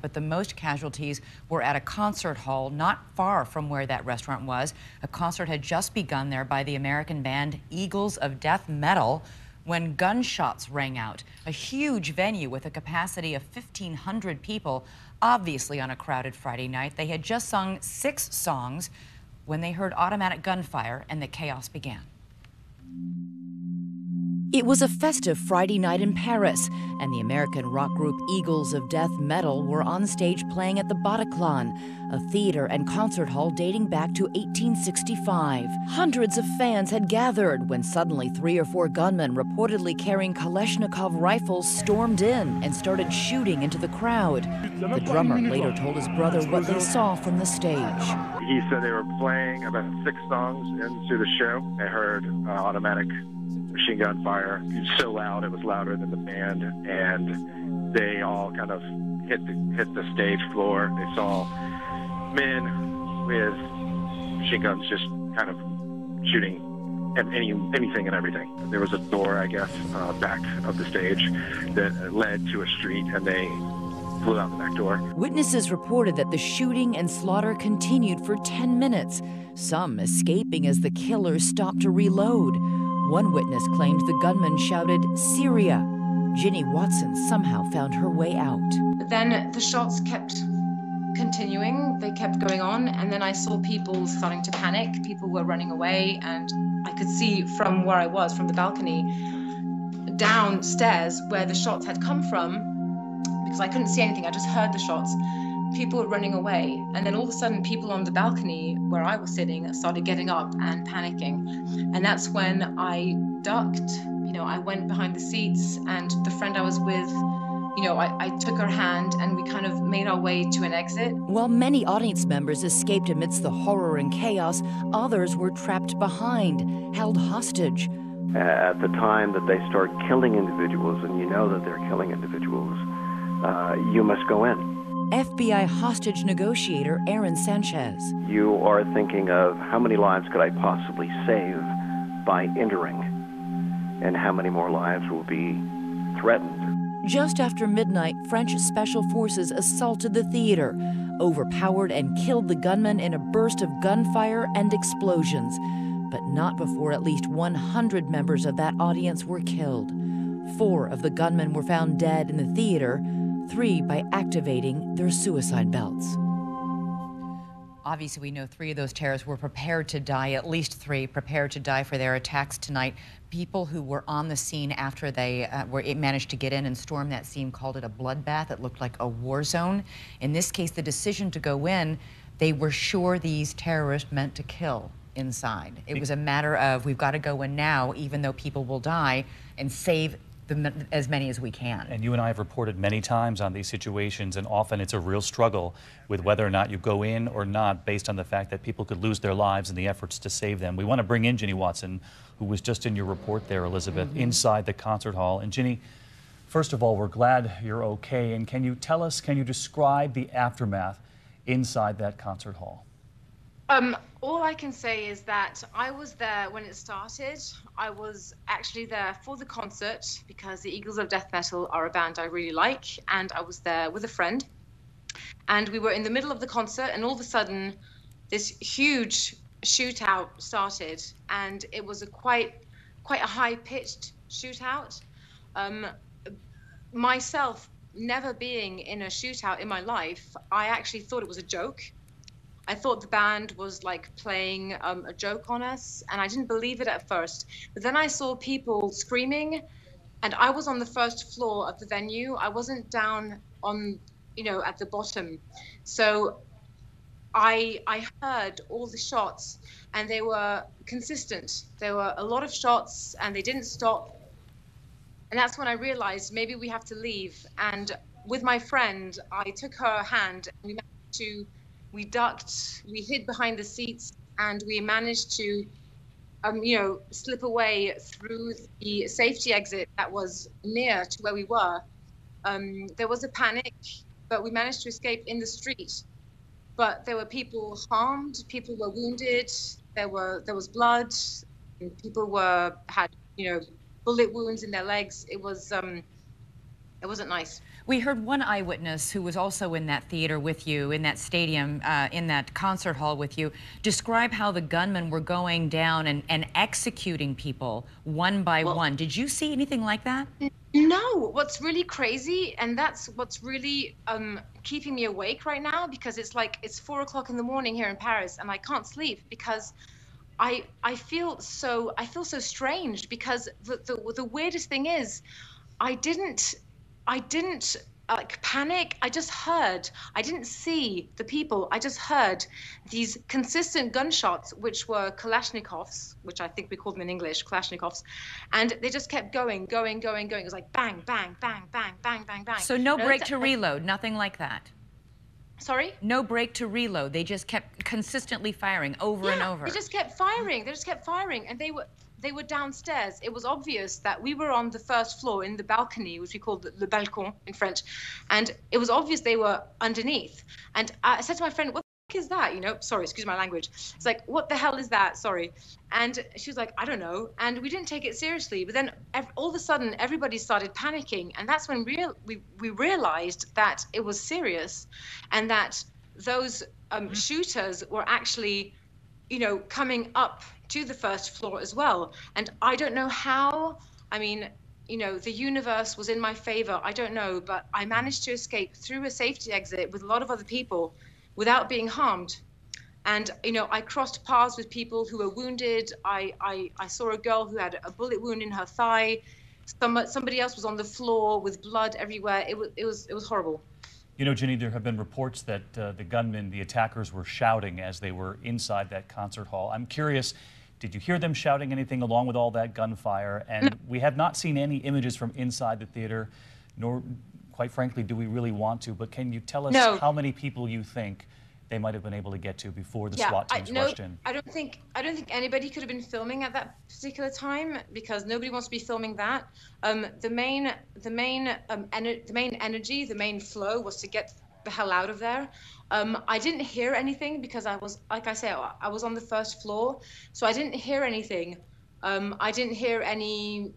But the most casualties were at a concert hall not far from where that restaurant was. A concert had just begun there by the American band Eagles of Death Metal when gunshots rang out. A huge venue with a capacity of 1,500 people, obviously on a crowded Friday night. They had just sung 6 songs when they heard automatic gunfire and the chaos began. It was a festive Friday night in Paris, and the American rock group Eagles of Death Metal were on stage playing at the Bataclan, a theater and concert hall dating back to 1865. Hundreds of fans had gathered when suddenly 3 or 4 gunmen reportedly carrying Kalashnikov rifles stormed in and started shooting into the crowd. The drummer later told his brother what they saw from the stage. He said they were playing about 6 songs into the show. I heard automatic machine gun fire. It was so loud, it was louder than the band, and they all kind of hit the stage floor. They saw men with machine guns just kind of shooting at anything and everything. There was a door, I guess, back of the stage that led to a street, and they flew out the back door. Witnesses reported that the shooting and slaughter continued for 10 minutes, some escaping as the killers stopped to reload. One witness claimed the gunman shouted, "Syria." Ginny Watson somehow found her way out. Then the shots kept continuing, they kept going on, and then I saw people starting to panic. People were running away, and I could see from where I was, from the balcony, downstairs where the shots had come from, because I couldn't see anything, I just heard the shots. People were running away, and then all of a sudden people on the balcony where I was sitting started getting up and panicking. And that's when I ducked. I went behind the seats, and the friend I was with, I took her hand and we kind of made our way to an exit. While many audience members escaped amidst the horror and chaos, others were trapped behind, held hostage. At the time that they start killing individuals, and you know that they're killing individuals, you must go in. FBI hostage negotiator Aaron Sanchez. You are thinking of how many lives could I possibly save by entering, and how many more lives will be threatened. Just after midnight, French special forces assaulted the theater, overpowered and killed the gunman in a burst of gunfire and explosions. But not before at least 100 members of that audience were killed. 4 of the gunmen were found dead in the theater, 3 by activating their suicide belts. Obviously, we know 3 of those terrorists were prepared to die, at least 3 prepared to die for their attacks tonight. People who were on the scene after they managed to get in and storm that scene called it a bloodbath. It looked like a war zone. In this case, the decision to go in, they were sure these terrorists meant to kill inside. It was a matter of, we've got to go in now, even though people will die, and save as many as we can. And you and I have reported many times on these situations, and often it's a real struggle with whether or not you go in or not based on the fact that people could lose their lives in the efforts to save them. We want to bring in Ginny Watson, who was just in your report there, Elizabeth, inside the concert hall. And Ginny, first of all, we're glad you're okay. And can you describe the aftermath inside that concert hall? All I can say is that I was there when it started. I was actually there for the concert because the Eagles of Death Metal are a band I really like, and I was there with a friend. And we were in the middle of the concert, and all of a sudden, this huge shootout started, and it was quite a high-pitched shootout. Myself, never being in a shootout in my life, I actually thought it was a joke. I thought the band was like playing a joke on us, and I didn't believe it at first. But then I saw people screaming, and I was on the first floor of the venue. I wasn't down on, at the bottom. So I heard all the shots, and they were consistent. There were a lot of shots, and they didn't stop. And that's when I realized maybe we have to leave. And with my friend, I took her hand, and we ducked, we hid behind the seats, and we managed to, slip away through the safety exit that was near to where we were. There was a panic, but we managed to escape in the street. But there were people harmed, people were wounded, there was blood, people had bullet wounds in their legs. It wasn't nice. We heard one eyewitness who was also in that theater with you, in that stadium, in that concert hall with you, describe how the gunmen were going down and executing people one by one. Did you see anything like that? No, what's really crazy, and that's what's really keeping me awake right now, because it's like it's 4 o'clock in the morning here in Paris, and I can't sleep because I feel so strange, because the weirdest thing is I didn't like panic. I just heard. I didn't see the people. I just heard these consistent gunshots, which were Kalashnikovs, which I think we call them in English, Kalashnikovs, and they just kept going. It was like bang, bang, bang, bang, bang, bang, bang. So no break to reload, nothing like that. Sorry? No break to reload. They just kept consistently firing over and over. They just kept firing. They just kept firing, and they were downstairs. It was obvious that we were on the first floor in the balcony, which we call le balcon in French, and it was obvious they were underneath. And I said to my friend, "What the heck is that?" You know, sorry, excuse my language. It's like, "What the hell is that?" Sorry. And she was like, "I don't know." And we didn't take it seriously. But then all of a sudden, everybody started panicking, and that's when we realized that it was serious, and that those shooters were actually, you know, coming up to the first floor as well. And I don't know how. I mean, you know, the universe was in my favor. I don't know, but I managed to escape through a safety exit with a lot of other people without being harmed. And, you know, I crossed paths with people who were wounded. I saw a girl who had a bullet wound in her thigh. Somebody else was on the floor with blood everywhere. It was horrible. You know, Ginny, there have been reports that the gunmen, the attackers, were shouting as they were inside that concert hall. I'm curious, did you hear them shouting anything along with all that gunfire? And we have not seen any images from inside the theater, nor, quite frankly, do we really want to. But can you tell us how many people you think they might have been able to get to before the SWAT teams rushed in? I don't think anybody could have been filming at that particular time, because nobody wants to be filming that. The main energy, the main flow was to get the hell out of there. I didn't hear anything because I was, like I say, I was on the first floor, so I didn't hear anything. I didn't hear anything.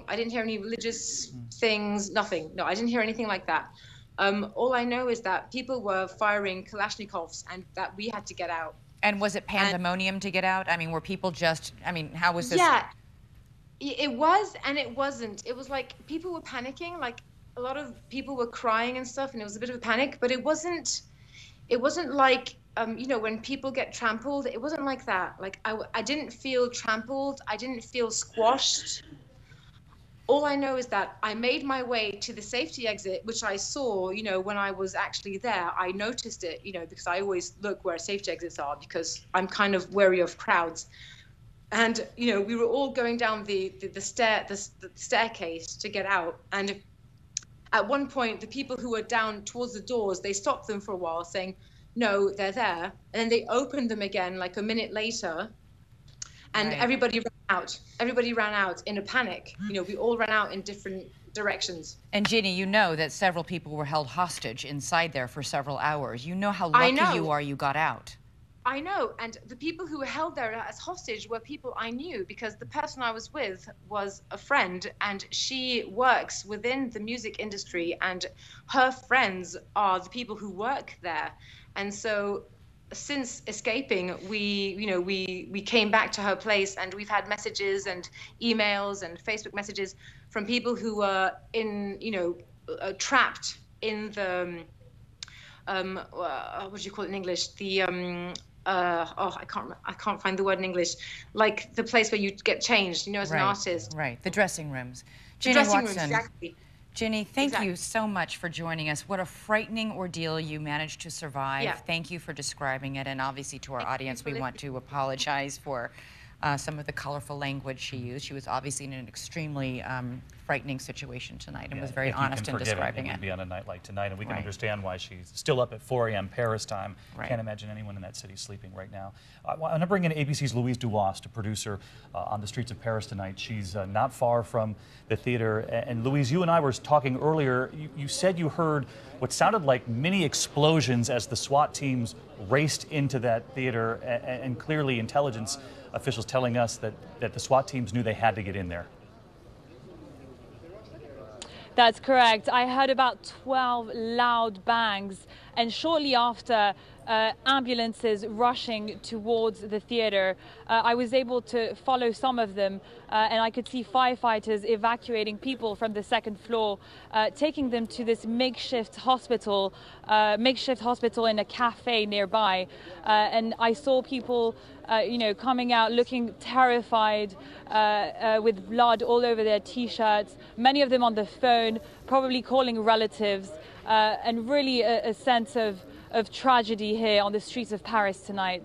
I didn't hear any religious things, nothing. No, I didn't hear anything like that. All I know is that people were firing Kalashnikovs and that we had to get out. And was it pandemonium to get out? I mean, were people just, I mean, how was this? Yeah, it was and it wasn't. It was like people were panicking, like a lot of people were crying and stuff, and it was a bit of a panic, but it wasn't like, you know, when people get trampled, it wasn't like that. Like I didn't feel trampled. I didn't feel squashed. All I know is that I made my way to the safety exit, which I saw, you know, when I was actually there. I noticed it, you know, because I always look where safety exits are because I'm kind of wary of crowds. And, you know, we were all going down the staircase to get out. And at one point, the people who were down towards the doors, they stopped them for a while saying, no, they're there. And then they opened them again like a minute later. And everybody ran out. Everybody ran out in a panic. You know, we all ran out in different directions. And Ginny, you know that several people were held hostage inside there for several hours. You know how lucky you are you got out. I know. And the people who were held there as hostage were people I knew, because the person I was with was a friend, and she works within the music industry, and her friends are the people who work there. And so since escaping, we came back to her place, and we've had messages and emails and Facebook messages from people who were in, trapped in the what do you call it in English? The I can't find the word in English. Like the place where you get changed, as an artist. Right, the dressing rooms. Ginny Watson. Rooms, exactly. Ginny, thank you so much for joining us. What a frightening ordeal you managed to survive. Yeah. Thank you for describing it, and obviously to our audience, we want to apologize for some of the colorful language she used. She was obviously in an extremely frightening situation tonight and was very honest in describing it. It would be on a night like tonight, and we can understand why she's still up at 4 a.m. Paris time. Can't imagine anyone in that city sleeping right now. I want to bring in ABC's Louise Duwas, the producer on the streets of Paris tonight. She's not far from the theater. And Louise, you and I were talking earlier. You said you heard what sounded like mini explosions as the SWAT teams raced into that theater, and clearly intelligence officials telling us that the SWAT teams knew they had to get in there. That's correct. I heard about 12 loud bangs, and shortly after, ambulances rushing towards the theater. I was able to follow some of them, and I could see firefighters evacuating people from the second floor, taking them to this makeshift hospital in a cafe nearby. And I saw people, coming out looking terrified, with blood all over their T-shirts, many of them on the phone, probably calling relatives, and really a sense of tragedy here on the streets of Paris tonight.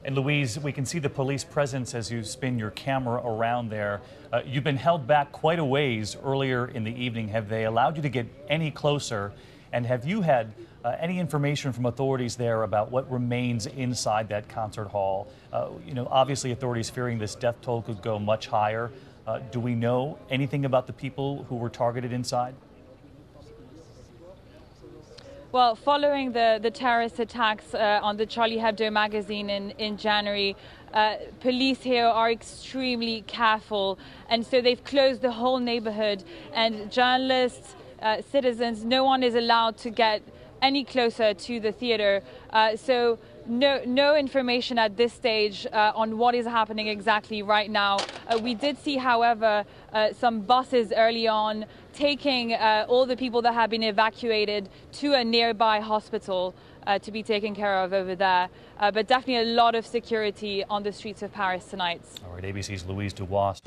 And Louise, we can see the police presence as you spin your camera around there. You've been held back quite a ways earlier in the evening. Have they allowed you to get any closer? And have you had any information from authorities there about what remains inside that concert hall? Obviously authorities fearing this death toll could go much higher. Do we know anything about the people who were targeted inside? Well, following the terrorist attacks on the Charlie Hebdo magazine in January, police here are extremely careful, and so they've closed the whole neighborhood, and journalists, citizens, no one is allowed to get any closer to the theater. So no information at this stage on what is happening exactly right now. We did see, however, some buses early on taking all the people that have been evacuated to a nearby hospital to be taken care of over there. But definitely a lot of security on the streets of Paris tonight. All right, ABC's Louise Dubois.